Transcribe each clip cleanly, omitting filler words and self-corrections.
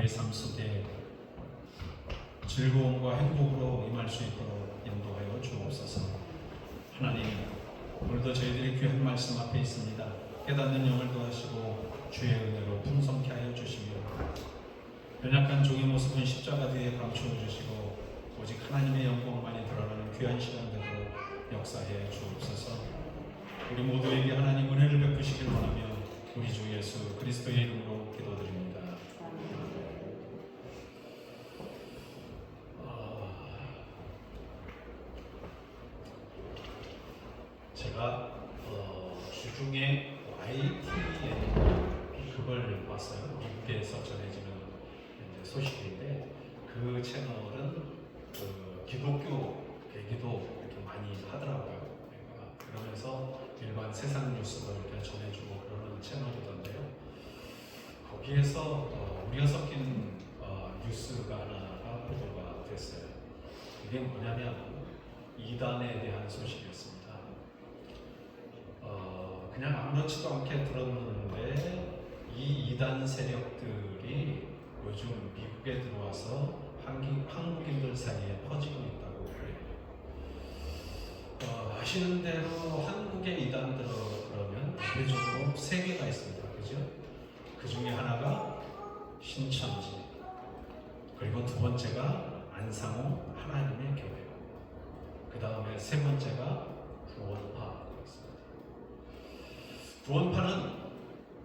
우리의 삶 속에 즐거움과 행복으로 임할 수 있도록 인도하여 주옵소서. 하나님, 오늘도 저희들이 귀한 말씀 앞에 있습니다. 깨닫는 영을 도하시고 주의 은혜로 풍성케 하여 주시며 연약한 종의 모습은 십자가 뒤에 감추어 주시고 오직 하나님의 영광만이 드러나는 귀한 시간 되도록 역사해 주옵소서. 우리 모두에게 하나님 은혜를 베푸시길 원하며 우리 주 예수 그리스도의 이름으로 기도드립니다. 제가 주중에 YTN 그걸 봤어요. 미국에서 전해지는 소식인데 그 채널은 기독교 계기도 이렇게 많이 하더라고요. 그러면서 일반 세상 뉴스도 이렇게 전해주고 그러는 채널이던데요. 거기에서 우리가 섞인 뉴스가 하나가 보도가 됐어요. 이게 뭐냐면 이단에 대한 소식이었습니다. 그냥 아무렇지도 않게 들었는데 이 이단 세력들이 요즘 미국에 들어와서 한국인들 사이에 퍼지고 있다고 그래요. 아시는 대로 한국의 이단들 그러면 대표적으로 3개가 있습니다. 그죠? 그 중에 하나가 신천지, 그리고 2번째가 안상호 하나님의 교회, 그 다음에 3번째가 구원파. 구원파는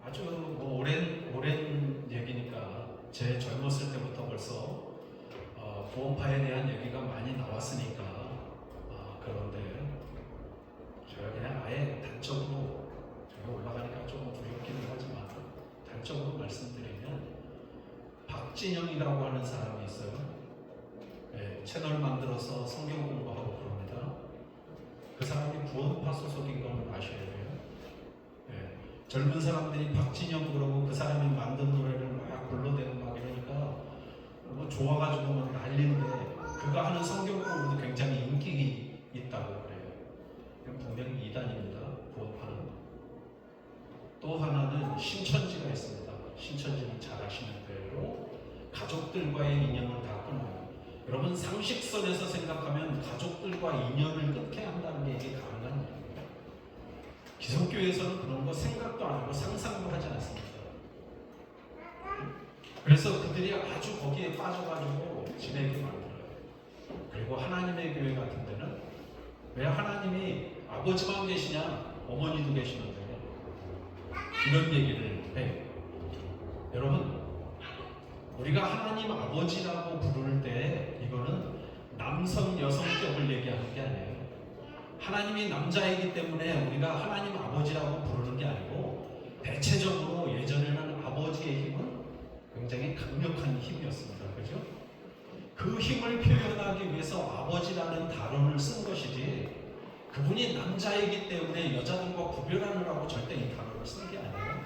아주 오랜 얘기니까 제 젊었을 때부터 벌써 구원파에 대한 얘기가 많이 나왔으니까 그런데 제가 그냥 아예 단적으로 제가 올라가니까 좀 두렵기는 하지만 단적으로 말씀드리면 박진영이라고 하는 사람이 있어요. 네, 채널 만들어서 성경 공부하고 그럽니다. 그 사람이 구원파 소속인 건 아셔야 돼요. 네, 젊은 사람들이 박진영 그러고 그 사람이 만든 노래를 막 불러대고 막 이러니까 뭐 좋아가지고 막 난리인데 그가 하는 성경 공부도 굉장히 인기 있다고 그래요. 분명히 이단입니다. 구원파는. 또 하나는 신천지가 있습니다. 신천지는 잘 아시는 대로 가족들과의 인연을 다 끊어요. 여러분 상식선에서 생각하면 가족들과 인연을 끊게 한다는 게 이게 가능한 일입니다. 기독교에서는 그런 거 생각도 안 하고 상상도 하지 않습니다. 그래서 그들이 아주 거기에 빠져가지고 지내게 만들어요. 그리고 하나님의 교회 같은 데는 왜 하나님이 아버지만 계시냐 어머니도 계시는데 이런 얘기를 해요. 여러분 우리가 하나님 아버지라고 부를 때 이거는 남성 여성격을 얘기하는 게 아니에요. 하나님이 남자이기 때문에 우리가 하나님 아버지라고 부르는 게 아니고 대체적으로 예전에는 아버지의 힘은 굉장히 강력한 힘이었습니다. 그죠? 그 힘을 표현하기 위해서 아버지라는 단어를 쓴 것이지 그분이 남자이기 때문에 여자들과 구별하느라고 절대 이 단어를 쓴 게 아니에요.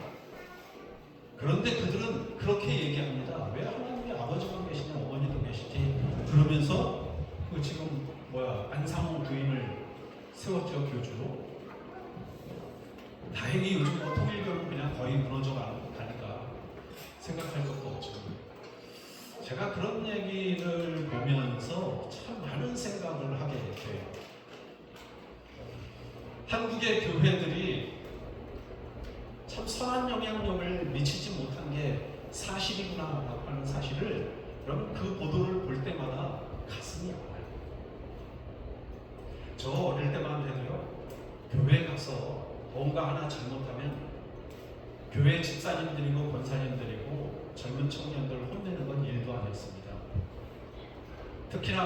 그런데 그들은 그렇게 얘기합니다. 왜 하나님이 아버지만 계시냐 어머니도 계시지 그러면서 그 지금 안상호 부인을 세웠죠. 교주로. 다행히 요즘 통일교는 그냥 거의 무너져 가니까 생각할 것도 없죠. 제가 그런 얘기를 보면서 참 많은 생각을 하게 돼요. 한국의 교회들이 참 선한 영향력을 미치지 못한 게 사실이구나 하는 사실을 여러분 그 보도를 볼 때마다 가슴이 아파요. 저 어릴 때만 해도요. 교회 가서 뭔가 하나 잘못하면 교회 집사님들이고 권사님들이고 젊은 청년들 혼내는 건 일도 아니었습니다. 특히나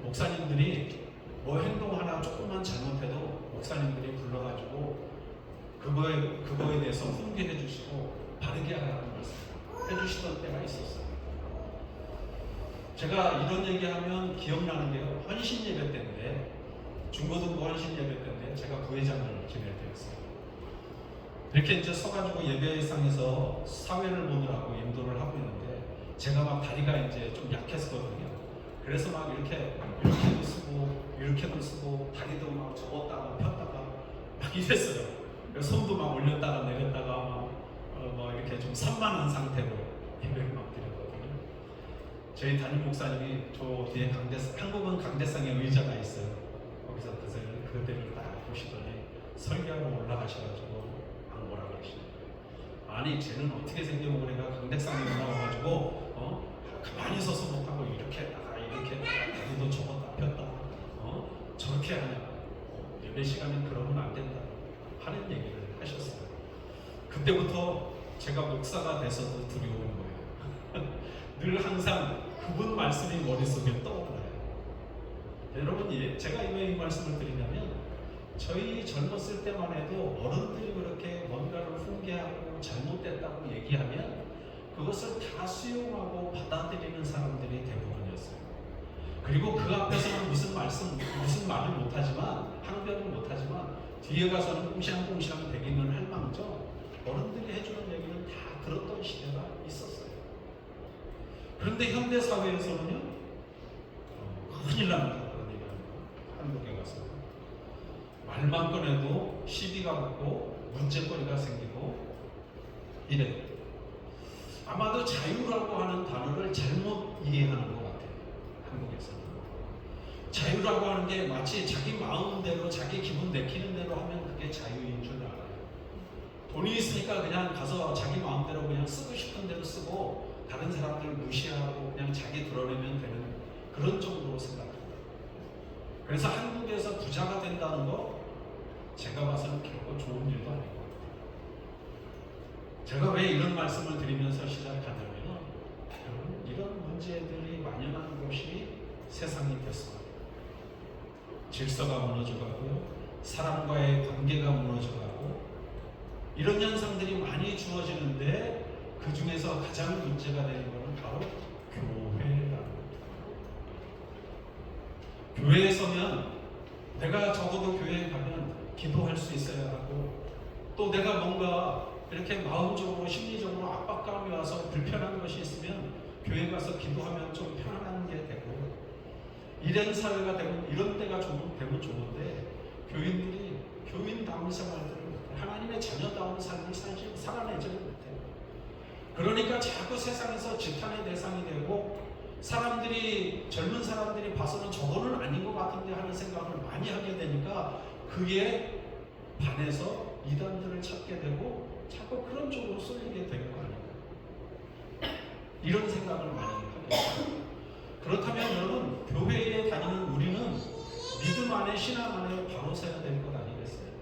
목사님들이 뭐 행동 하나 조금만 잘못해도 목사님들이 불러가지고 그거에 대해서 훈계해 주시고 바르게 하라는 말씀 해주시던 때가 있었어요. 제가 이런 얘기하면 기억나는 게요. 헌신 예배 때인데 중고등부 헌신 예배 때인데 제가 부회장을 지낼 때였어요. 이렇게 이제 서가지고 예배상에서 사회를 보느라고 인도를 하고 있는데 제가 막 다리가 이제 좀 약했었거든요. 그래서 막 이렇게도 쓰고 이렇게도 쓰고 다리도 막 접었다가 폈다가 막 이랬어요. 손도 막 올렸다가 내렸다가 막 이렇게 좀 산만한 상태로 예배를 막 드렸거든요. 저희 담임 목사님이 저 뒤에 한국은 강대상에 의자가 있어요. 거기서 그들을 딱 보시더니 설교하러 올라가셔가지고 안 뭐라 그러시네요. 아니 쟤는 어떻게 생겨먹은 애가 강대상에 올라와가지고 가만히 서서 못하고 이렇게 다리도 접었다 폈다 저렇게 하냐, 예배 시간에 그러면 안 된다 하는 얘기를 하셨어요. 그때부터 제가 목사가 돼서도 두려운 거예요. 늘 항상 그분 말씀이 머릿속에 떠올라요. 여러분, 제가 왜 이 말씀을 드리냐면 저희 젊었을 때만 해도 어른들이 그렇게 뭔가를 훈계하고 잘못됐다고 얘기하면 그것을 다 수용하고 받아들이는 사람들이 대부분이었어요. 그리고 그 앞에서는 무슨 말을 못하지만, 항변을 못하지만 뒤에 가서는 꽁시렁꽁시렁 대기는 할 망정 어른들이 해주는 얘기는 다 들었던 시대가 있었어요. 그런데 현대 사회에서는요, 큰일 납니다. 그런 얘기합니다. 한국에 가서 말만 꺼내도 시비가 붙고 문제거리가 생기고 이래요. 아마도 자유라고 하는 단어를 잘못 이해하는 것 같아요. 한국에서는 자유라고 하는 게 마치 자기 마음대로 자기 기분 내키는 대로 하면 그게 자유인 줄 알아요. 돈이 있으니까 그냥 가서 자기 마음대로 그냥 쓰고 싶은 대로 쓰고 다른 사람들 무시하고 그냥 자기 드러내면 되는 그런 정도로 생각합니다. 그래서 한국에서 부자가 된다는 거 제가 봐서는 결코 좋은 일도 아닌 것 같아요. 제가 왜 이런 말씀을 드리면서 시작하냐면 여러분, 이런 문제들이 만연한 곳이 세상이 됐습니다. 질서가 무너져가고 사람과의 관계가 무너져가고 이런 현상들이 많이 주어지는데 그 중에서 가장 문제가 되는 것은 바로 교회라는 겁니다. 교회에 서면 내가 적어도 교회에 가면 기도할 수 있어야 하고, 또 내가 뭔가 이렇게 마음적으로 심리적으로 압박감이 와서 불편한 것이 있으면 교회 가서 기도하면 좀 편안한 게 되고, 이런 사회가 되면 이런 때가 되면 좋은데 교인들이 교인다운 생활들을 하나님의 자녀다운 삶을 살아내지를 못해요. 그러니까 자꾸 세상에서 지탄의 대상이 되고 젊은 사람들이 봐서는 저거는 아닌 것 같은데 하는 생각을 많이 하게 되니까 그에 반해서 이단들을 찾게 되고 자꾸 그런 쪽으로 쏠리게 되는 거 아닌가, 이런 생각을 많이 하게 됩니다. 그렇다면 여러분, 교회에 다니는 우리는 믿음 안에 신앙 안에 바로 서야 될 것 아니겠어요?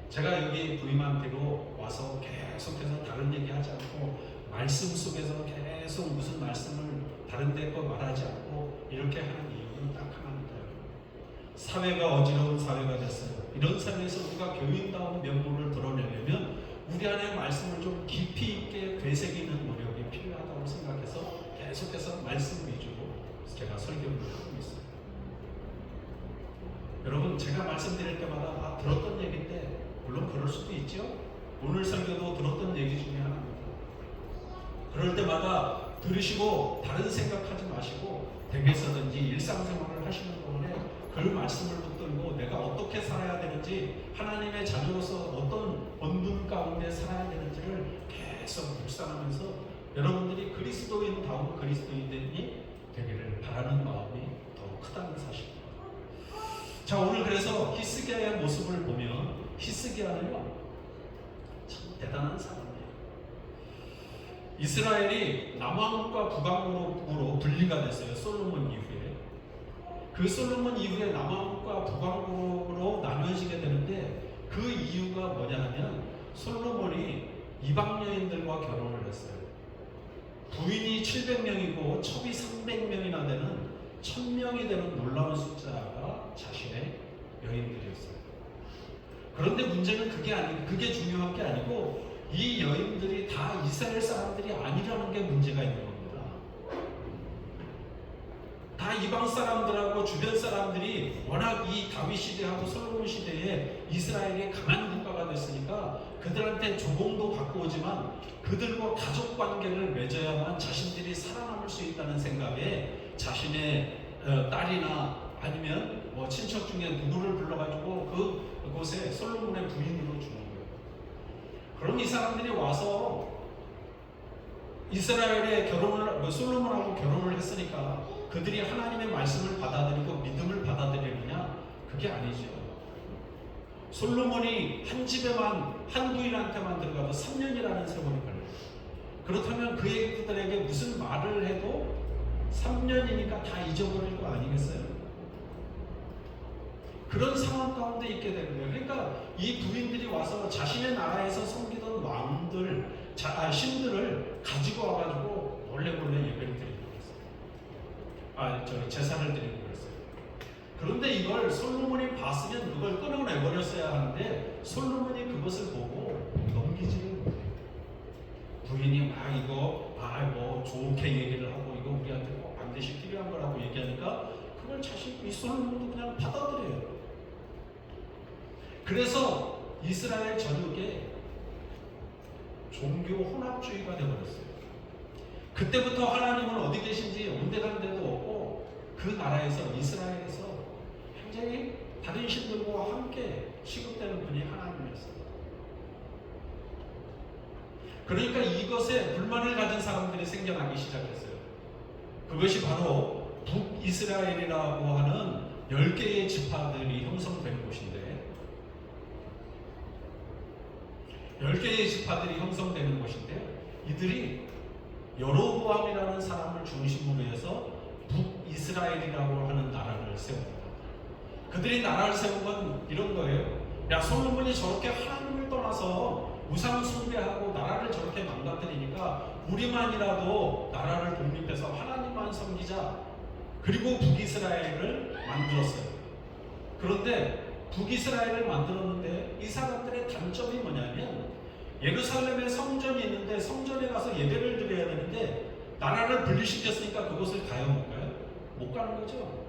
제가 여기 부임한테로 와서 계속해서 다른 얘기 하지 않고 말씀 속에서 계속 무슨 말씀을 다른 데 거 말하지 않고 이렇게 하는 이유는 딱 하나입니다. 사회가 어지러운 사회가 됐어요. 이런 사회에서 우리가 교인다운 면모를 드러내려면 우리 안에 말씀을 좀 깊이 있게 되새기는 노력이 필요하다고 생각해서 계속해서 말씀 위주로 제가 설교를 하고 있어요. 여러분, 제가 말씀드릴 때마다 들었던 얘기인데 물론 그럴 수도 있죠. 오늘 설교도 들었던 얘기 중에 하나입니다. 그럴 때마다 들으시고 다른 생각하지 마시고 댁에서든지 일상생활을 하시는 동안에 그 말씀을 붙들고 내가 어떻게 살아야 되는지, 하나님의 자녀로서 어떤 본분 가운데 살아야 되는지를 계속 묵상하면서 여러분들이 그리스도인다운 그리스도인이 되기를 바라는 마음이 더 크다는 사실입니다. 자, 오늘 그래서 히스기야의 모습을 보면 히스기야는요 참 대단한 사람이에요. 이스라엘이 남왕국과 북왕국으로 분리가 됐어요. 솔로몬 이후에. 그 솔로몬 이후에 남왕국과 북왕국으로 나뉘어지게 되는데 그 이유가 뭐냐 하면 솔로몬이 이방 여인들과 결혼을 했어요. 부인이 700명이고 첩이 300명이나 되는 1000명이 되는 놀라운 숫자가 자신의 여인들이었어요. 그런데 문제는 그게 중요한 게 아니고 이 여인들이 다 이스라엘 사람들이 아니라는 게 문제가 있는 겁니다. 다 이방 사람들하고 주변 사람들이 워낙 이 다윗 시대하고 솔로몬 시대에 이스라엘이 강한 국가가 됐으니까 그들한테 조공도 갖고 오지만 그들과 가족 관계를 맺어야만 자신들이 살아남을 수 있다는 생각에 자신의 딸이나 아니면 뭐 친척 중에 누구를 불러가지고 그곳에 솔로몬의 부인으로 주는 거예요. 그럼 이 사람들이 와서 이스라엘의 솔로몬하고 결혼을 했으니까 그들이 하나님의 말씀을 받아들이고 믿음을 받아들이느냐? 그게 아니죠. 솔로몬이 한 집에만 한 부인한테만 들어가도 3년이라는 세월이 걸려요. 그렇다면 그들에게 무슨 말을 해도 3년이니까 다 잊어버릴 거 아니겠어요? 그런 상황 가운데 있게 되는 거예요. 그러니까 이 부인들이 와서 자신의 나라에서 섬기던 왕들, 신들을 가지고 와가지고 몰래 예배를 드리고 그랬어요. 제사를 드리고 그랬어요. 그런데 이걸 솔로몬이 봤으면 그걸 끊어내버렸어야 하는데 솔로몬이 그것을 보고 넘기지를 못해요. 부인이 막 이거 뭐 좋게 얘기를 하고 이거 우리한테 꼭 반드시 필요한 거라고 얘기하니까 그걸 이 솔로몬도 그냥 받아들여요. 그래서 이스라엘 전역에 종교 혼합주의가 되어버렸어요. 그때부터 하나님은 어디 계신지 온데간데도 없고 그 나라에서 이스라엘에서 굉장히 다른 신들과 함께 취급되는 분이 하나님이었어요. 그러니까 이것에 불만을 가진 사람들이 생겨나기 시작했어요. 그것이 바로 북이스라엘이라고 하는 10개의 지파들이 형성된 곳인데 10개의 지파들이 형성되는 곳인데 이들이 여로보암이라는 사람을 중심으로 해서 북이스라엘이라고 하는 나라를 세웁니다. 그들이 나라를 세운 건 이런 거예요. 야, 솔로몬이 저렇게 하나님을 떠나서 우상 숭배하고 나라를 저렇게 망가뜨리니까 우리만이라도 나라를 독립해서 하나님만 섬기자. 그리고 북이스라엘을 만들었어요. 그런데 북이스라엘을 만들었는데 이 사람들의 단점이 뭐냐면 예루살렘에 성전이 있는데 성전에 가서 예배를 드려야 되는데 나라를 분리시켰으니까 그곳을 가요 못 가요? 못 가는 거죠.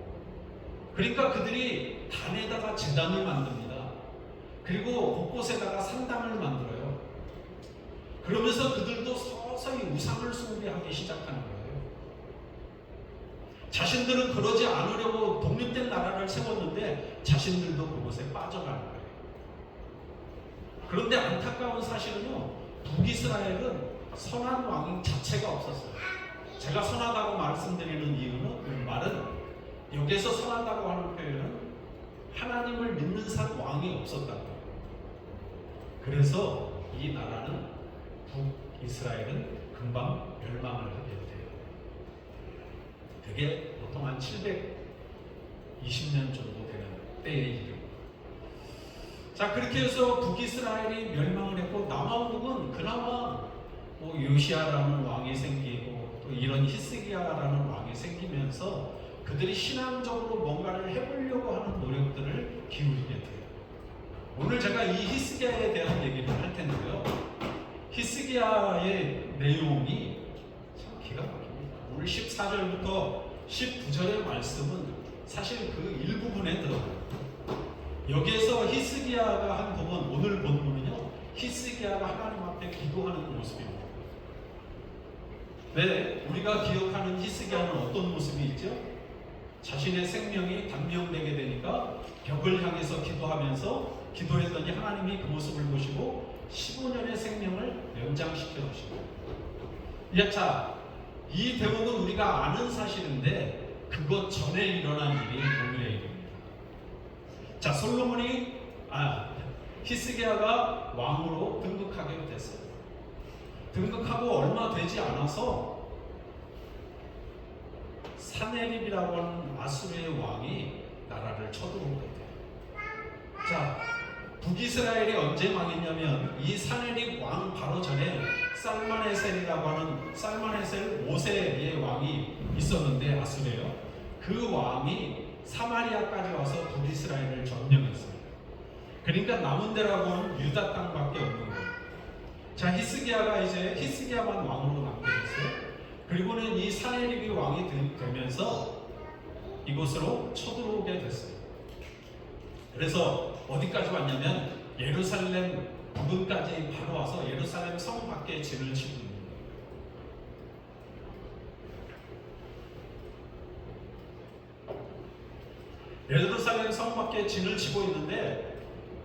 그러니까 그들이 단에다가 제단을 만듭니다. 그리고 곳곳에다가 산당을 만들어요. 그러면서 그들도 서서히 우상을 숭배하기 시작하는 거예요. 자신들은 그러지 않으려고 독립된 나라를 세웠는데 자신들도 그곳에 빠져가는 거예요. 그런데 안타까운 사실은요, 북이스라엘은 선한 왕 자체가 없었어요. 제가 선하다고 말씀드리는 이유는, 말은 여기에서 선하다고 하는 표현은 하나님을 믿는 왕이 없었다는 거예요. 그래서 이 나라는 북이스라엘은 금방 멸망을 하게 돼요. 그게 보통 한 720년 정도 되는 때의 일이고, 자, 그렇게 해서 북이스라엘이 멸망을 했고 남왕국은 그나마 요시아라는 왕이 생기고 또 이런 히스기야라는 왕이 생기면서 그들이 신앙적으로 뭔가를 해보려고 하는 노력들을 기울이게 돼요. 오늘 제가 이 히스기야에 대한 얘기를 할 텐데요. 히스기야의 내용이 참 기가 막힙니다. 오늘 14절부터 19절의 말씀은 사실 그 일부분에 들어가요. 여기에서 히스기야가 한 부분, 오늘 본문은요, 히스기야가 하나님 앞에 기도하는 모습입니다. 네, 우리가 기억하는 히스기야는 어떤 모습이 있죠? 자신의 생명이 단명되게 되니까 벽을 향해서 기도했더니 하나님이 그 모습을 보시고 15년의 생명을 연장시켜 주시고, 자, 이 대목은 우리가 아는 사실인데 그것 전에 일어난 일이 오늘의 일입니다. 자, 히스기야가 왕으로 등극하게 됐어요. 등극하고 얼마 되지 않아서 사네립이라고 하는 아수르의 왕이 나라를 쳐들어오게 돼요. 자, 북이스라엘이 언제 망했냐면 이 사네립 왕 바로 전에 살마네셀이라고 하는 살마네셀 5세의 왕이 있었는데 아수르예요. 그 왕이 사마리아까지 와서 북이스라엘을 점령했습니다. 그러니까 남은 데라고 하는 유다 땅밖에 없는 거예요. 자, 히스기야만 왕으로 남게 됐어요. 그리고는 이 사네립이 왕이 되면서 이곳으로 쳐들어오게 됐어요. 그래서 어디까지 왔냐면 예루살렘 부근까지 바로 와서 예루살렘 성 밖에 진을 치고 있는 거예요. 예루살렘 성 밖에 진을 치고 있는데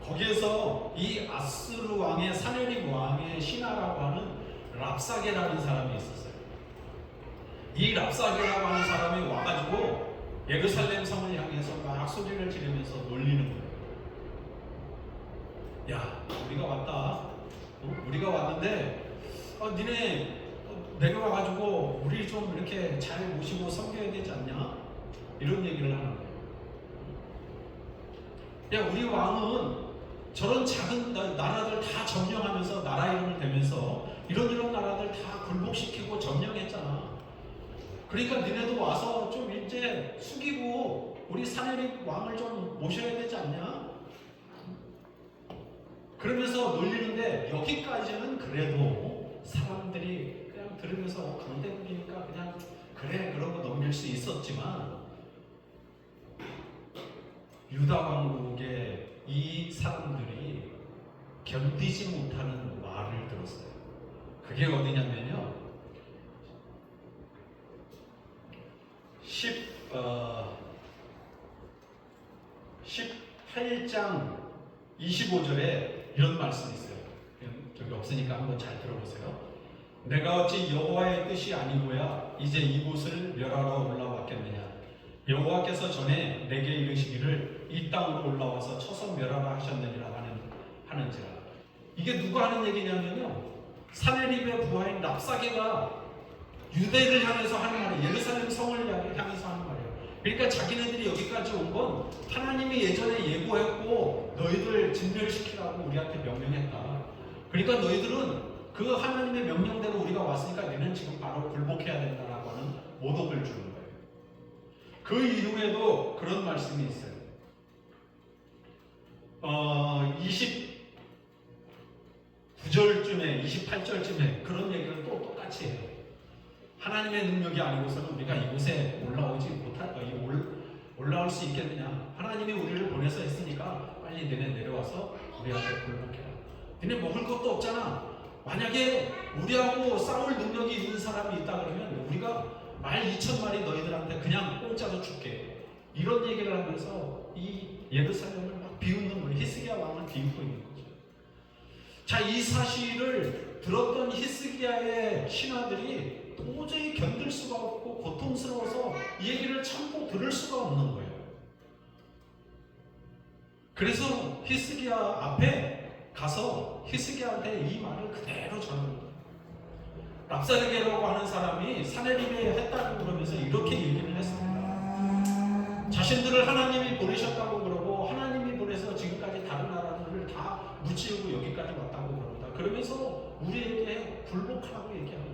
거기에서 이 아수르 왕의 사네립 왕의 신하라고 하는 랍사게라는 사람이 있었어요. 이 랍사게라고 하는 사람이 와가지고 예루살렘 성을 향해서 막 소리를 지르면서 놀리는 거예요. 야, 우리가 왔다. 우리가 왔는데 니네 내가 와가지고 우리 좀 이렇게 잘 모시고 섬겨야 되지 않냐? 이런 얘기를 하는 거예요. 야, 우리 왕은 저런 작은 나라들 다 점령하면서 나라 이름을 대면서 이런 나라들 다 굴복시키고 점령했잖아. 그러니까 니네도 와서 좀 이제 숙이고 우리 사내립 왕을 좀 모셔야 되지 않냐? 그러면서 놀리는데 여기까지는 그래도 사람들이 그냥 들으면서 강대국이니까 그냥 그래 그러고 넘길 수 있었지만 유다 왕국의 이 사람들이 견디지 못하는 말을 들었어요. 그게 어디냐면요, 18장 25절에 이런 말씀이 있어요. 저기 없으니까 한번 잘 들어보세요. 내가 어찌 여호와의 뜻이 아니고야 이제 이곳을 멸하러 올라왔겠느냐. 여호와께서 전에 내게 이르시기를 이 땅으로 올라와서 쳐서 멸하라 하셨느니라 하는지라. 이게 누가 하는 얘기냐면요, 사내립의 부하인 랍사게가 유대를 향해서 하는 말이에요. 예루살렘 성을 향해서 하는 말이에요. 그러니까 자기네들이 여기까지 온 건 하나님이 예전에 예고했고 너희들 진멸시키라고 우리한테 명령했다. 그러니까 너희들은 그 하나님의 명령대로 우리가 왔으니까 너희는 지금 바로 굴복해야 된다라고 하는 모독을 주는 거예요. 그 이후에도 그런 말씀이 있어요. 29절쯤에 28절쯤에 그런 얘기를 또 똑같이 해요. 하나님의 능력이 아니고서는 우리가 이곳에 올라오지 못할 올라올 수 있겠느냐. 하나님이 우리를 보내서 했으니까 빨리 너네 내려와서 우리한테 굴복해라. 너네 먹을 것도 없잖아. 만약에 우리하고 싸울 능력이 있는 사람이 있다 그러면 우리가 말 2,000마리 너희들한테 그냥 공짜로 줄게. 이런 얘기를 하면서 이 예루살렘을 막 비웃는 거예요. 히스기야 왕을 비웃고 있는 거죠. 자, 이 사실을 들었던 히스기야의 신하들이 도저히 견딜 수가 없고 고통스러워서 이 얘기를 참고 들을 수가 없는 거예요. 그래서 히스기야 앞에 가서 히스기야한테 이 말을 그대로 전하는 거예요. 랍사게라고 하는 사람이 사내립에 했다고 그러면서 이렇게 얘기를 했습니다. 자신들을 하나님이 보내셨다고 그러고 하나님이 보내서 지금까지 다른 나라들을 다 무찌우고 여기까지 왔다고 그럽니다. 그러면서 우리에게 굴복하라고 얘기합니다.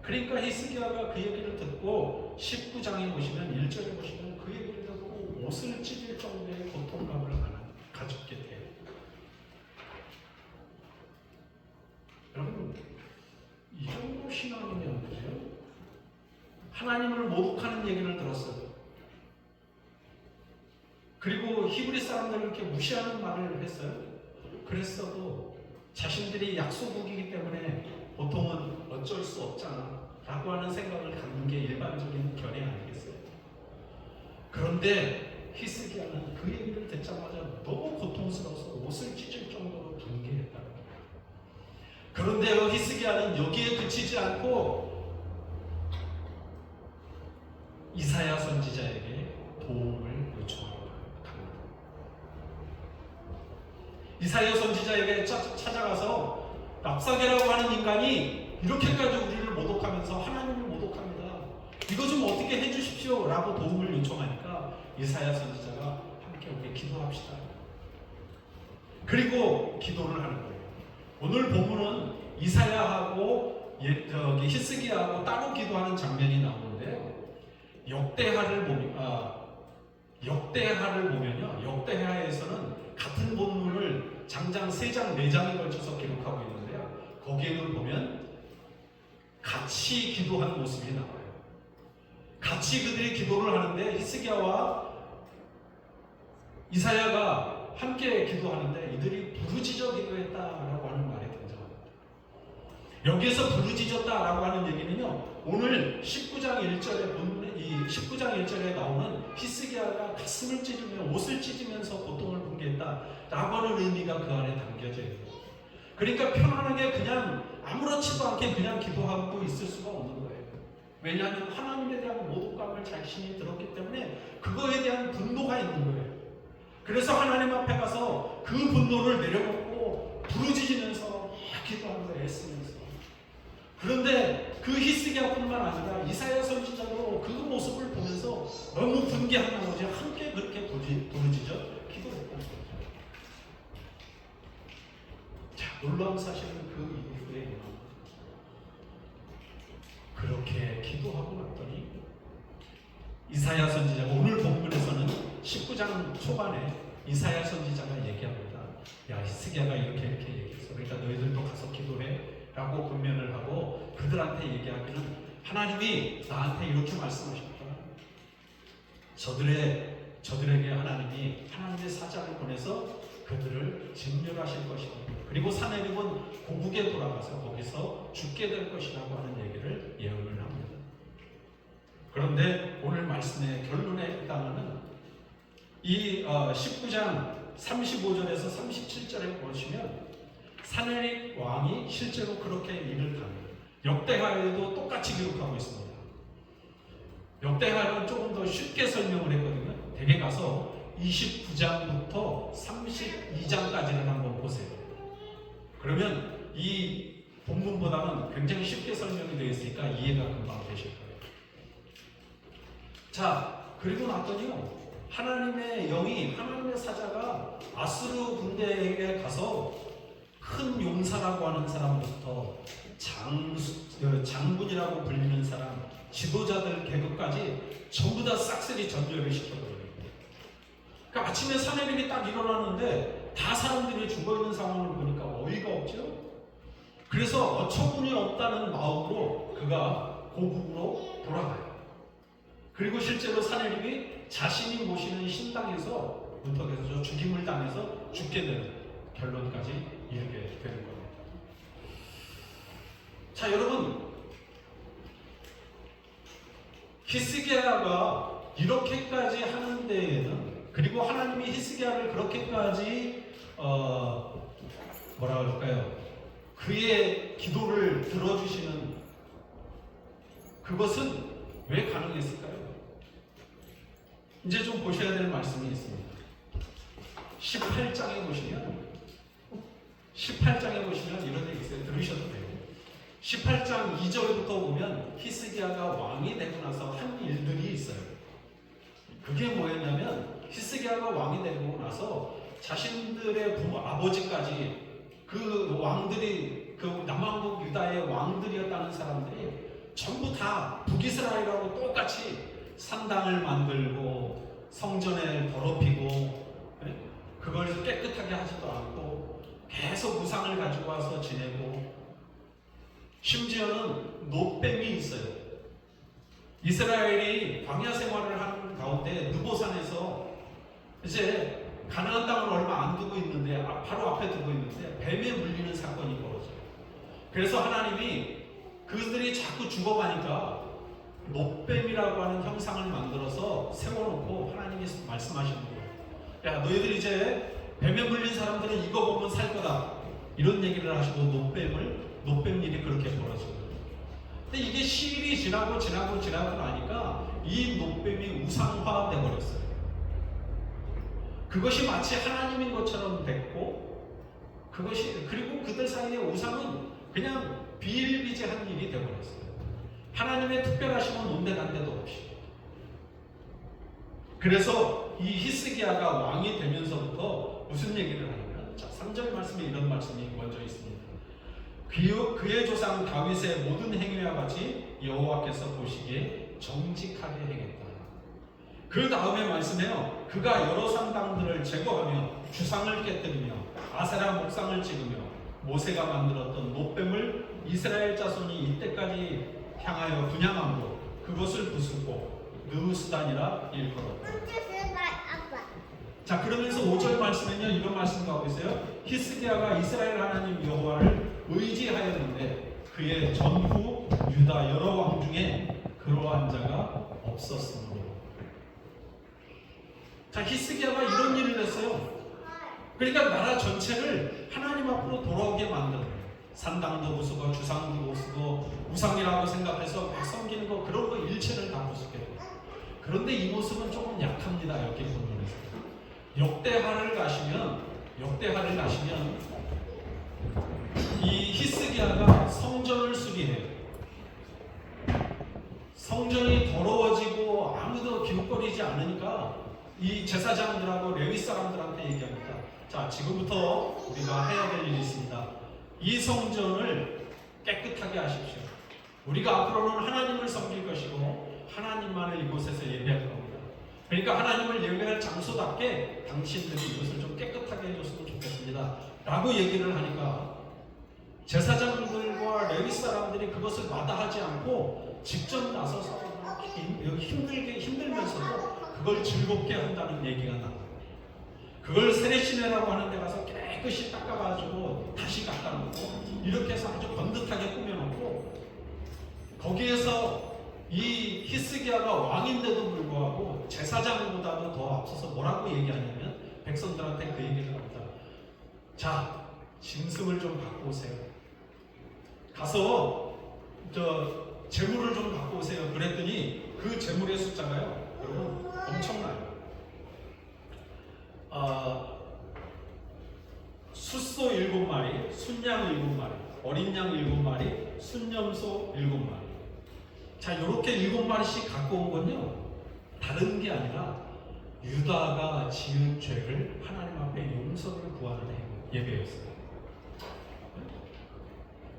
그러니까 히스기야가 그 얘기를 듣고 19장에 보시면 1절에 보시면 그 얘기를 듣고 옷을 찢을 정도의 고통감을 가졌게 돼요. 여러분, 이 정도 신앙이면 그죠? 하나님을 모독하는 얘기를 들었어요. 그리고 히브리 사람들을 이렇게 무시하는 말을 했어요. 그랬어도 자신들이 약소국이기 때문에 보통은 어쩔 수 없잖아 라고 하는 생각을 갖는 게 일반적인 견해 아니겠어요? 그런데 히스기야는 그 얘기를 듣자마자 너무 고통스러워서 옷을 찢을 정도로 분개했다. 그런데 히스기야는 여기에 그치지 않고 이사야 선지자에게 도움을 요청합니다. 이사야 선지자에게 찾아가서 랍사게라고 하는 인간이 이렇게까지 우리를 모독하면서 하나님을 모독합니다. 이거 좀 어떻게 해주십시오 라고 도움을 요청하니까 이사야 선지자가 함께 우리 기도합시다. 그리고 기도를 하는 거예요. 오늘 본문은 이사야하고 히스기야하고 따로 기도하는 장면이 나오는데요. 역대하를 보면요. 역대하에서는 같은 본문을 장장 3장, 4장에 걸쳐서 기록하고 있는데요. 거기에는 보면 같이 기도하는 모습이 나와요. 같이 그들이 기도를 하는데 히스기야와 이사야가 함께 기도하는데 이들이 부르짖어 기도했다라고 하는 말이 등장합니다. 여기에서 부르짖었다라고 하는 얘기는요, 오늘 19장 1절에 이 19장 1절에 나오는 히스기야가 가슴을 찢으며 옷을 찢으면서 고통을 분개했다라고 하는 의미가 그 안에 담겨져 있는 거예요. 그러니까 편안하게 그냥 아무렇지도 않게 그냥 기도하고 있을 수가 없는 거예요. 왜냐하면 하나님에 대한 모독감을 자신이 들었기 때문에 그거에 대한 분노가 있는 거예요. 그래서 하나님 앞에 가서 그 분노를 내려놓고 부르짖으면서 막 기도하는 거예요. 애쓰면서. 그런데 그 히스기야뿐만 아니라 이사야 선지자도 그 모습을 보면서 너무 분개한 나머지 함께 그렇게 부르짖어 기도했다는 거죠. 자, 놀라운 사실은 그 이후에 그렇게 기도하고 났더니 이사야 선지자가 오늘 본문에서는 19장 초반에 이사야 선지자가 얘기합니다. 야, 히스기야가 이렇게 얘기했어. 그러니까 너희들도 가서 기도해 라고 권면을 하고 그들한테 얘기하기는 하나님이 나한테 이렇게 말씀하셨다. 저들에게 하나님이 하나님의 사자를 보내서 그들을 진멸하실 것이다. 그리고 사내립은 고국에 돌아가서 거기서 죽게 될 것이라고 하는 얘기를 예언을 합니다. 그런데 오늘 말씀의 결론에 해당하는 이 19장 35절에서 37절에 보시면 사내립 왕이 실제로 그렇게 일을 합니다. 역대하에도 똑같이 기록하고 있습니다. 역대하는 조금 더 쉽게 설명을 했거든요. 대개 가서 29장부터 32장까지를 한번 보세요. 그러면 이 본문보다는 굉장히 쉽게 설명이 되어 있으니까 이해가 금방 되실 거예요. 자, 그리고 났더니요, 하나님의 영이, 하나님의 사자가 아수르 군대에게 가서 큰 용사라고 하는 사람부터 장군이라고 불리는 사람, 지도자들 계급까지 전부 다 싹쓸이 전멸을 시켜버려요. 그러니까 아침에 사내립이 딱 일어나는데 다 사람들이 죽어있는 상황을 보니까 어이가 없죠. 그래서 어처구니 없다는 마음으로 그가 고국으로 돌아가요. 그리고 실제로 사내립이 자신이 모시는 신당에서 문턱에서 죽임을 당해서 죽게 되는 결론까지 이르게 되는 겁니다. 자, 여러분, 히스기야가 이렇게까지 하는 데에는, 그리고 하나님이 히스기야를 그렇게까지 뭐라 그럴까요? 그의 기도를 들어주시는 그것은 왜 가능했을까요? 이제 좀 보셔야 될 말씀이 있습니다. 18장에 보시면 이런 얘기 있어요. 들으셔도 돼요. 18장 2절부터 보면 히스기야가 왕이 되고 나서 한 일들이 있어요. 그게 뭐였냐면 히스기야가 왕이 되고 나서 자신들의 부모 아버지까지 그 왕들이, 그 남왕국 유다의 왕들이었다는 사람들이 전부 다 북이스라엘하고 똑같이 산당을 만들고 성전을 더럽히고 그걸 깨끗하게 하지도 않고 계속 우상을 가지고 와서 지내고, 심지어는 노뱀이 있어요. 이스라엘이 광야 생활을 하는 가운데 느보산에서 이제 가나안 땅을 얼마 안 두고 있는데, 바로 앞에 두고 있는데 뱀에 물리는 사건이 벌어져요. 그래서 하나님이 그들이 자꾸 죽어가니까 노뱀이라고 하는 형상을 만들어서 세워놓고 하나님이 말씀하시는 거예요. 야, 너희들 이제 뱀에 물린 사람들은 이거 보면 살 거다, 이런 얘기를 하시고 노뱀 일이 그렇게 벌어져요. 근데 이게 시일이 지나고 나니까 이 노뱀이 우상화돼 버렸어요. 그것이 마치 하나님인 것처럼 됐고, 그리고 그들 사이의 우상은 그냥 비일비재한 일이 되어버렸어요. 하나님의 특별하심은 온데간데도 없이. 그래서 이 히스기야가 왕이 되면서부터 무슨 얘기를 하냐면, 자, 3절 말씀에 이런 말씀이 먼저 있습니다. 그의 조상 다윗의 모든 행위와 같이 여호와께서 보시기에 정직하게 행했다. 그 다음에 말씀해요. 그가 여러 산당들을 제거하며 주상을 깨뜨리며 아세라 목상을 찍으며 모세가 만들었던 노뱀을 이스라엘 자손이 이때까지 향하여 분향함으로 그것을 부수고 느우스단이라 일컬었다. 자, 그러면서 5절 말씀에는 이런 말씀을 하고 있어요. 히스기야가 이스라엘 하나님 여호와를 의지하였는데 그의 전후 유다 여러 왕 중에 그러한 자가 없었으므로. 자, 히스기야가 이런 일을 했어요. 그러니까 나라 전체를 하나님 앞으로 돌아오게 만드는 거예요. 산당도 부수고 주상도 부수고 우상이라고 생각해서 막 섬기는 거, 그런 거 일체를 다 부수게 돼요. 그런데 이 모습은 조금 약합니다. 여기 본문에서 역대하를 가시면 이 히스기야가 성전을 수리해요. 성전이 더러워지고 아무도 기웃거리지 않으니까 이 제사장들하고 레위 사람들한테 얘기합니다. 자, 지금부터 우리가 해야 될 일이 있습니다. 이 성전을 깨끗하게 하십시오. 우리가 앞으로는 하나님을 섬길 것이고 하나님만을 이곳에서 예배할 겁니다. 그러니까 하나님을 예배할 장소답게 당신들이 이것을 좀 깨끗하게 해줬으면 좋겠습니다 라고 얘기를 하니까 제사장들과 레위 사람들이 그것을 마다하지 않고 직접 나서서 힘들면서도 그걸 즐겁게 한다는 얘기가 나와요. 그걸 세례시내라고 하는 데 가서 깨끗이 닦아가지고 다시 갖다 놓고 이렇게 해서 아주 번듯하게 꾸며놓고, 거기에서 이 히스기야가 왕인데도 불구하고 제사장보다도 더 앞서서 뭐라고 얘기하냐면 백성들한테 그 얘기를 합니다. 자, 짐승을 좀 갖고 오세요. 가서 재물을 좀 갖고 오세요. 그랬더니 그 재물의 숫자가요, 여러분 엄청나요. 숫소 7마리, 순양 7마리, 어린 양 7마리, 순염소 7마리. 자, 이렇게 7마리씩 갖고 온 건요, 다른 게 아니라 유다가 지은 죄를 하나님 앞에 용서를 구하는 예배였어요.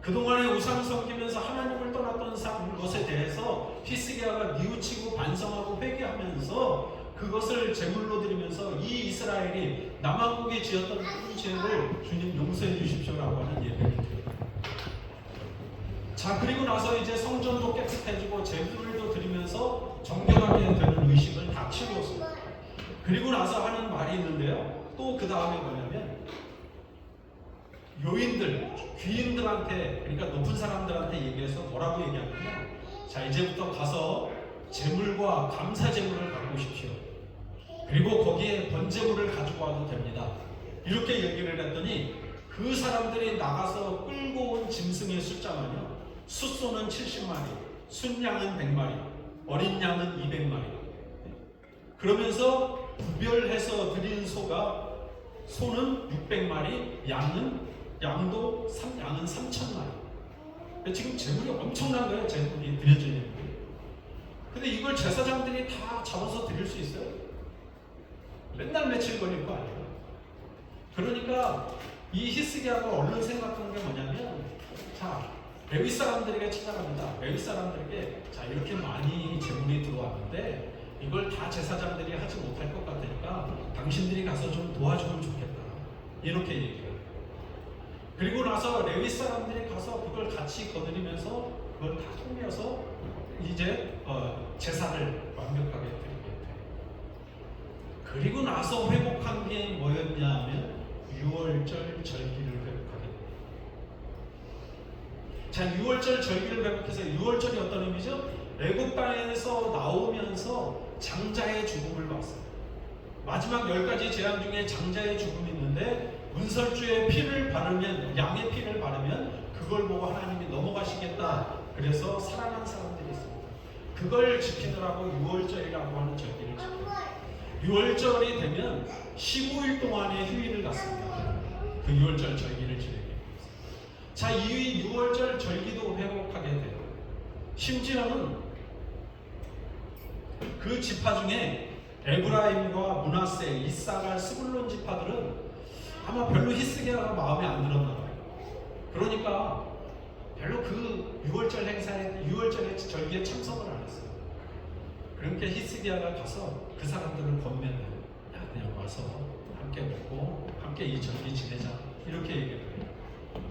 그동안에 우상 섬기면서 하나님을 떠났던 것에 대해서 히스기야가 뉘우치고 반성하고 회개하면서 그것을 제물로 드리면서 이 이스라엘이 남왕국이 지었던 큰 죄를 주님 용서해 주십시오라고 하는 예배를 드려요. 자, 그리고 나서 이제 성전도 깨끗해지고 제물도 드리면서 정결하게 되는 의식을 다 치루었어요. 그리고 나서 하는 말이 있는데요, 또 그 다음에 뭐냐면 요인들, 귀인들한테, 그러니까 높은 사람들한테 얘기해서 뭐라고 얘기하냐면, 자, 이제부터 가서 제물과 감사 제물을 갖고 오십시오. 그리고 거기에 번제물을 가지고 와도 됩니다. 이렇게 얘기를 했더니 그 사람들이 나가서 끌고 온 짐승의 숫자만요, 숫소는 70마리, 순양은 100마리, 어린 양은 200마리. 그러면서 구별해서 드린 소는 600마리, 양도 3,000마리. 지금 재물이 엄청난 거예요. 재물이 드려지는 거예요. 근데 이걸 제사장들이 다 잡아서 드릴 수 있어요? 맨날 며칠 걸릴 거 아니에요. 그러니까 이 히스기야가 얼른 생각한 게 뭐냐면, 자, 레위 사람들에게 찾아갑니다. 레위 사람들에게, 자, 이렇게 많이 재물이 들어왔는데 이걸 다 제사장들이 하지 못할 것 같으니까 당신들이 가서 좀 도와주면 좋겠다, 이렇게 얘기해요. 그리고 나서 레위 사람들이 가서 그걸 같이 거느리면서 그걸 다 통해서 이제 제사를 완벽하게 드리게 돼요. 그리고 나서 회복한 게 뭐였냐 하면 6월절 절기를 회복하게 돼요. 자, 6월절 절기를 회복해서, 6월절이 어떤 의미죠? 애굽 땅에서 나오면서 장자의 죽음을 봤어요. 마지막 10가지 재앙 중에 장자의 죽음이 있는데, 문설주의 피를 바르면, 양의 피를 바르면 그걸 보고 하나님이 넘어가시겠다, 그래서 살아난 사람들이 있습니다. 그걸 지키느라고 6월절이라고 하는 절기를 지켜요. 6월절이 되면 15일 동안의 휴일을 갖습니다. 그 6월절 절기를 지내게. 자, 이 6월절 절기도 회복하게 돼요. 심지어는 그 지파 중에 에브라임과 므낫세, 이사갈, 스불론 지파들은 아마 별로 히스기야가 마음에 안 들었나 봐요. 그러니까 별로 그 6월절 행사에, 6월절의 절기에 참석을 안 했어요. 그러니까 히스기야가 가서 그 사람들을 권면해요. 야, 그냥 와서 함께 먹고 함께 이 절기 지내자, 이렇게 얘기를 해요.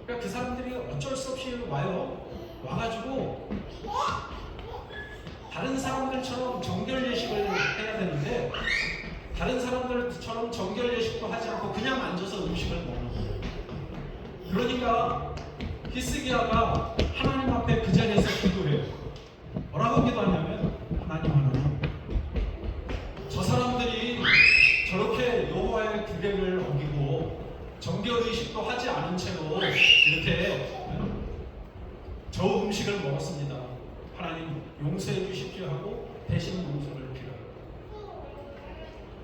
그러니까 그 사람들이 어쩔 수 없이 와가지고 다른 사람들처럼 정결 예식을 해야 되는데, 다른 사람들처럼 정결 예식도 하지 않고 그냥 앉아서 음식을 먹는 거예요. 그러니까 히스기야가 하나님 앞에 그 자리에서 기도해요. 뭐라고 기도하냐면, 하나님, 저 사람들이 저렇게 여호와의 규례를 어기고 정결 의식도 하지 않은 채로 이렇게 저 음식을 먹었습니다. 하나님 용서해 주십시오 하고 대신 용서를 빌어요.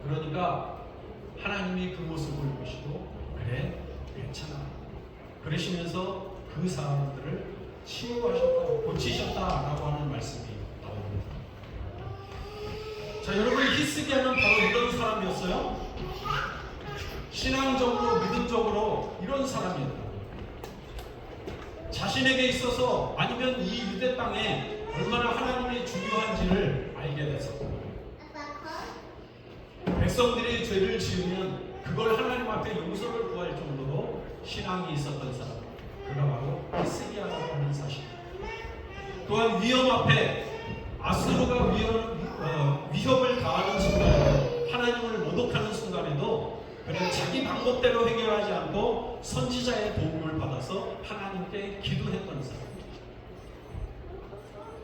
그러니까 하나님이 그 모습을 보시고 그래 괜찮아 그러시면서 그 사람들을 치유하셨다 고치셨다라고 하는 말씀이 나옵니다. 자, 여러분, 히스기야는 바로 이런 사람이었어요. 신앙적으로 믿음적으로 이런 사람이었다. 자신에게 있어서 아니면 이 유대 땅에 얼마나 하나님이 중요한지를 알게 됐었고, 백성들이 죄를 지으면 그걸 하나님 앞에 용서를 구할 정도로 신앙이 있었던 사람, 그가 바로 히스기야라고 하는 사실. 또한 위험 앞에 아수르가 위협을 가하는 순간에도, 하나님을 모독하는 순간에도 그는 자기 방법대로 해결하지 않고 선지자의 도움을 받아서 하나님께 기도했던 사람,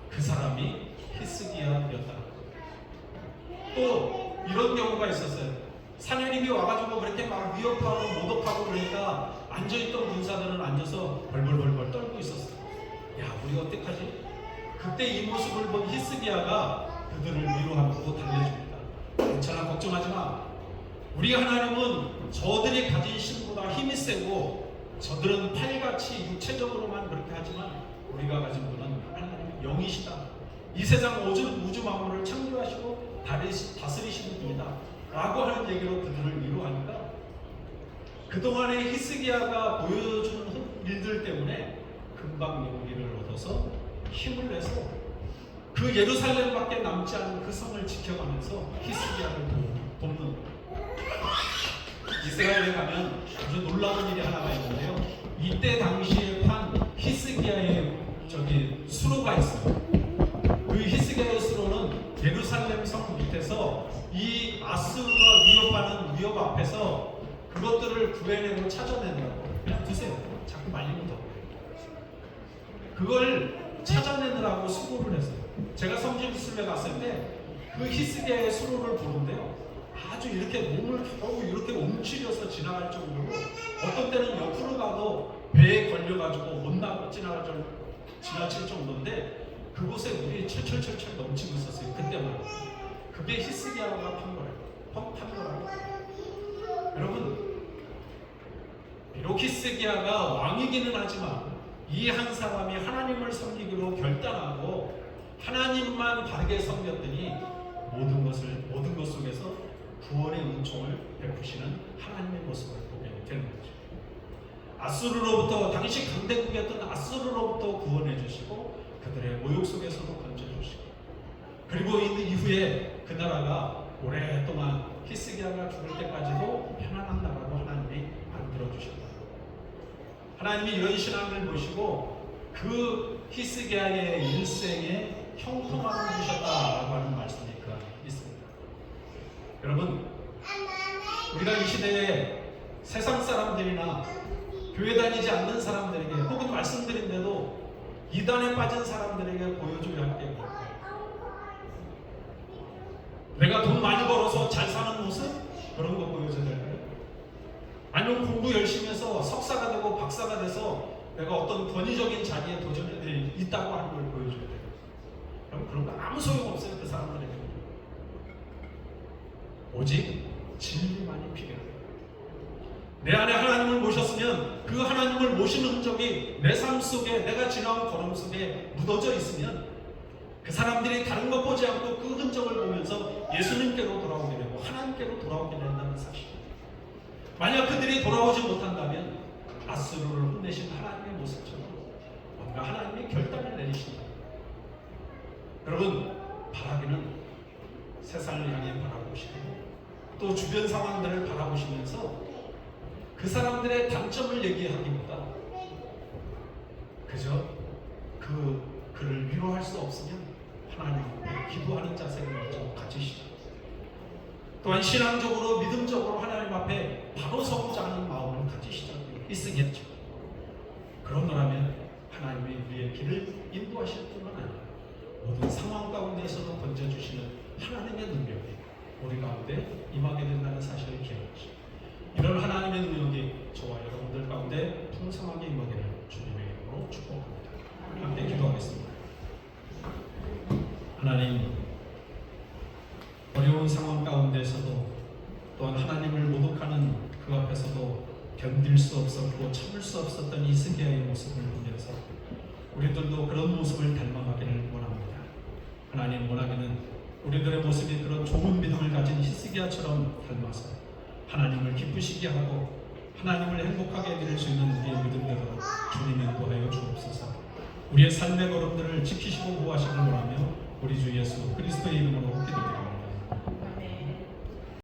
그 사람이 히스기야였다. 또 이런 경우가 있었어요. 사내림이 와가지고 그렇게 막 위협하고 모독하고 그러니까 앉아있던 군사들은 앉아서 벌벌벌벌 떨고 있었어요. 야, 우리 어떡하지? 그때 이 모습을 본 히스기야가 그들을 위로하고 달래줍니다. 괜찮아, 걱정하지 마. 우리 하나님은 저들이 가진 힘보다 힘이 세고, 저들은 팔같이 육체적으로만 그렇게 하지만 우리가 가진 분은 하나님의 영이시다. 이 세상 우주 만물을 창조하시고 다스리시는 분이다 라고 하는 얘기로 그들을 위로하니까, 그동안의 히스기야가 보여준 일들 때문에 금방 용기를 얻어서 힘을 내서 그 예루살렘밖에 남지 않은 그 성을 지켜가면서 히스기야를 돕는 거예요. 이스라엘에 가면 아주 놀라운 일이 하나가 있는데요. 이때 당시에 판 히스기야의 수로가 있어요. 그 히스기야의 수로는 예루살렘 성 밑에서 이 아수르가 위협하는 위협 앞에서 그것들을 구해내고 찾아내느라고, 그냥 두세요. 자꾸 말리면 더. 그걸 찾아내느라고 수고를 했어요. 제가 성지순례 갔을 때 그 히스기야의 수로를 보는데요. 아주 이렇게 몸을 겨우 이렇게 움츠려서 지나갈 정도로, 어떤 때는 옆으로 가도 배에 걸려가지고 못 나가 지나칠 정도인데, 그곳에 물이 철철철철 넘치고 있었어요. 그때만. 그게 히스기야가 판 거라고. 여러분, 비록 히스기야가 왕이기는 하지만 이 한 사람이 하나님을 섬기기로 결단하고 하나님만 바르게 섬겼더니 모든 것 속에서 구원의 은총을 베푸시는 하나님의 모습을 보게 되는 거죠. 아수르로부터, 당시 강대국이었던 아수르로부터 구원해 주시고 그들의 모욕 속에서도 건져 주시고, 그리고 이후에 그 나라가 오랫동안 히스기야가 죽을 때까지도 편안한 나라로 하나님이 만들어 주셨다. 하나님이 이런 신앙을 보시고 그 히스기야의 일생에 형통함을 주셨다라고 하는 말씀이 그 안에 있습니다. 여러분, 우리가 이 시대에 세상 사람들이나 교회 다니지 않는 사람들에게, 혹은 말씀드린데도 이단에 빠진 사람들에게 보여줘야 할 게 뭘까요? 내가 돈 많이 벌어서 잘 사는 모습? 그런 거 보여줘야 될까요? 아니면 공부 열심히 해서 석사가 되고 박사가 돼서 내가 어떤 권위적인 자리에 도전해 있다고 하는 걸 보여줘야 돼요. 그런 거 아무 소용없어요. 그 사람들에게. 오직 진리만이 필요해요. 내 안에 하나님을 모셨으면 그 하나님을 모시는 흔적이 내 삶 속에, 내가 지나온 걸음 속에 묻어져 있으면 그 사람들이 다른 것 보지 않고 그 흔적을 보면서 예수님께로 돌아오게 되고 하나님께로 돌아오게 된다는 사실. 만약 그들이 돌아오지 못한다면 아수르를 혼내신 하나님의 모습처럼 뭔가 하나님의 결단을 내리신다. 여러분, 바라기는 세상을 향해 바라보시고 또 주변 상황들을 바라보시면서 그 사람들의 단점을 얘기하기보다 그저 그를 위로할 수 없으면 하나님 앞에 기도하는 자세를 먼저 가지시죠. 또한 신앙적으로 믿음적으로 하나님 앞에 바로 서고자 하는 마음을 가지시자고 있으겠죠. 그러노라면 하나님이 우리의 길을 인도하실 뿐만 아니라 모든 상황 가운데서도 건져주시는 하나님의 능력이 우리 가운데 임하게 된다는 사실을 기억하시고, 이런 하나님의 능력이 저와 여러분들 가운데 풍성하게 임하기를 주님의 이름으로 축복합니다. 함께 기도하겠습니다. 하나님, 어려운 상황 가운데서도 또한 하나님을 모독하는 그 앞에서도 견딜 수 없었고 참을 수 없었던 히스기야의 모습을 보면서 우리들도 그런 모습을 닮아가기를 원합니다. 하나님, 원하기는 우리들의 모습이 그런 좋은 믿음을 가진 히스기야처럼 닮아서 하나님을 기쁘시게 하고 하나님을 행복하게 해드릴 수 있는 우리의 믿음대로 주님 인도하여 주옵소서. 우리의 삶의 걸음들을 지키시고 보호하시길 원하며 우리 주 예수 그리스도의 이름으로 기도드립니다.